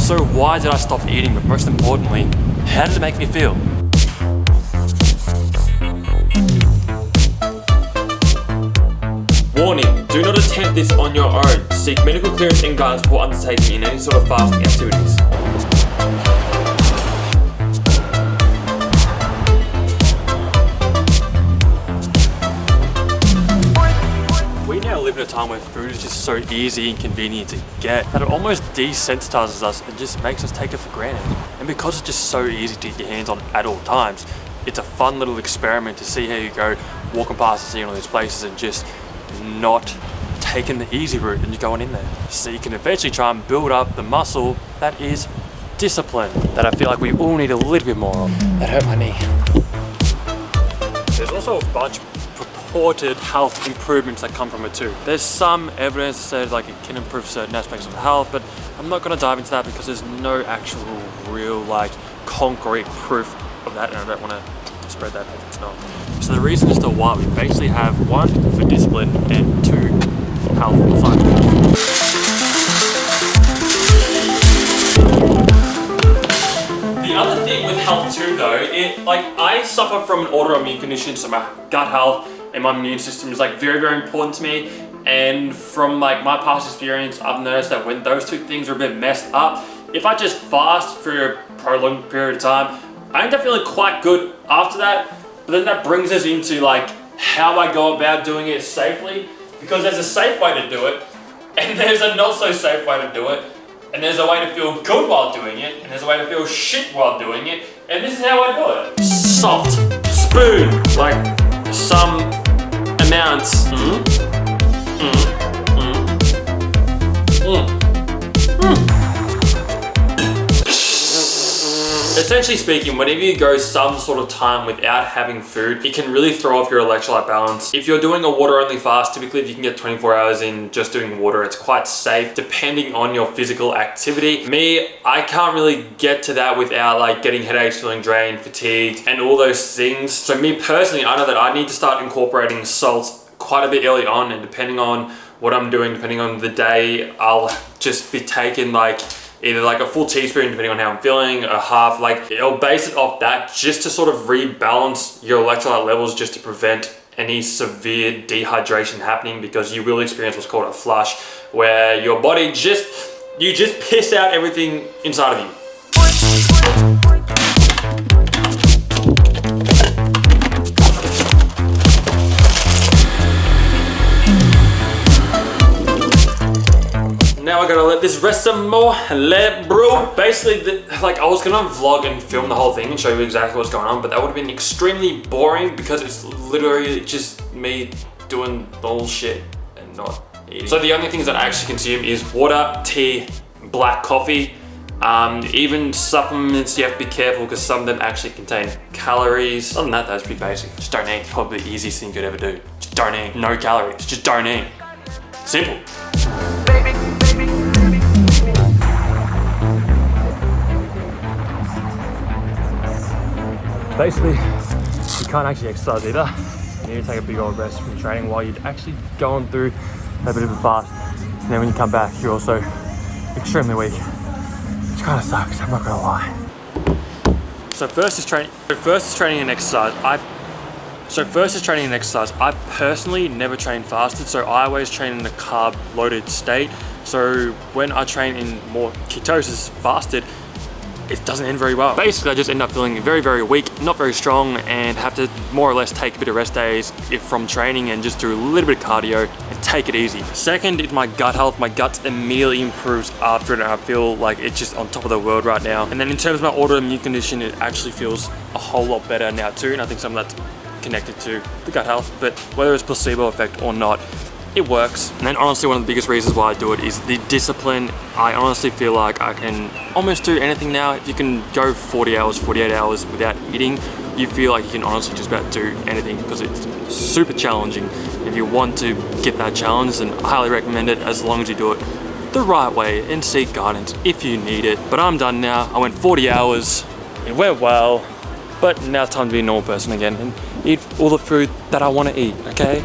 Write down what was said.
So why did I stop eating? But most importantly, how did it make me feel? Warning, do not attempt this on your own. Seek medical clearance and guidance before undertaking in any sort of fasting activities. We now live in a time where food is just so easy and convenient to get that it almost desensitizes us and just makes us take it for granted. And because it's just so easy to get your hands on at all times, it's a fun little experiment to see how you go walking past and seeing all these places and just not taking the easy route and you're going in there. So you can eventually try and build up the muscle that is discipline, that I feel like we all need a little bit more of. That hurt my knee. There's also a bunch purported health improvements that come from it too. There's some evidence that says like it can improve certain aspects of health, but I'm not going to dive into that because there's no actual real like concrete proof of that, and I don't want to spread that if it's not. So the reason as to why we basically have 1 for discipline and 2 health aside. The other thing with health too though, I suffer from an autoimmune condition, so my gut health and my immune system is like very, very important to me. And from like my past experience, I've noticed that when those two things are a bit messed up, if I just fast for a prolonged period of time, I end up feeling quite good after that. But then that brings us into like how I go about doing it safely, because there's a safe way to do it and there's a not so safe way to do it, and there's a way to feel good while doing it and there's a way to feel shit while doing it, and this is how I do it. Salt, spoon, like some amounts. Essentially speaking, whenever you go some sort of time without having food, it can really throw off your electrolyte balance. If you're doing a water only fast, typically if you can get 24 hours in just doing water, it's quite safe depending on your physical activity. Me, I can't really get to that without like getting headaches, feeling drained, fatigued, and all those things. So me personally, I know that I need to start incorporating salts quite a bit early on, and depending on what I'm doing, depending on the day, I'll just be taking like either like a full teaspoon depending on how I'm feeling, a half, like I'll base it off that just to sort of rebalance your electrolyte levels, just to prevent any severe dehydration happening, because you will experience what's called a flush, where your body you just piss out everything inside of you. Now I gotta let this rest some more, let it brew. Basically, like I was gonna vlog and film the whole thing and show you exactly what's going on, but that would have been extremely boring because it's literally just me doing the whole shit and not eating. So the only things that I actually consume is water, tea, black coffee, even supplements. You have to be careful because some of them actually contain calories. Other than that, that's pretty basic. Just don't eat. Probably the easiest thing you could ever do. Just don't eat. No calories. Just don't eat. Simple. Basically, you can't actually exercise either. You need to take a big old rest from training while you're actually going through a bit of a fast. And then when you come back, you're also extremely weak, which kind of sucks, I'm not gonna lie. So first is training and exercise. I personally never train fasted, so I always train in a carb-loaded state. So when I train in more ketosis fasted, it doesn't end very well. Basically, I just end up feeling very, very weak, not very strong, and have to more or less take a bit of rest days from training and just do a little bit of cardio and take it easy. Second is my gut health. My gut immediately improves after it, and I feel like it's just on top of the world right now. And then in terms of my autoimmune condition, it actually feels a whole lot better now too, and I think some of that's connected to the gut health, but whether it's placebo effect or not, it works. And then honestly, one of the biggest reasons why I do it is the discipline. I honestly feel like I can almost do anything now. If you can go 40 hours, 48 hours without eating, you feel like you can honestly just about do anything because it's super challenging. If you want to get that challenge, then I highly recommend it, as long as you do it the right way and seek guidance if you need it. But I'm done now. I went 40 hours, it went well, but now it's time to be a normal person again and eat all the food that I want to eat, okay?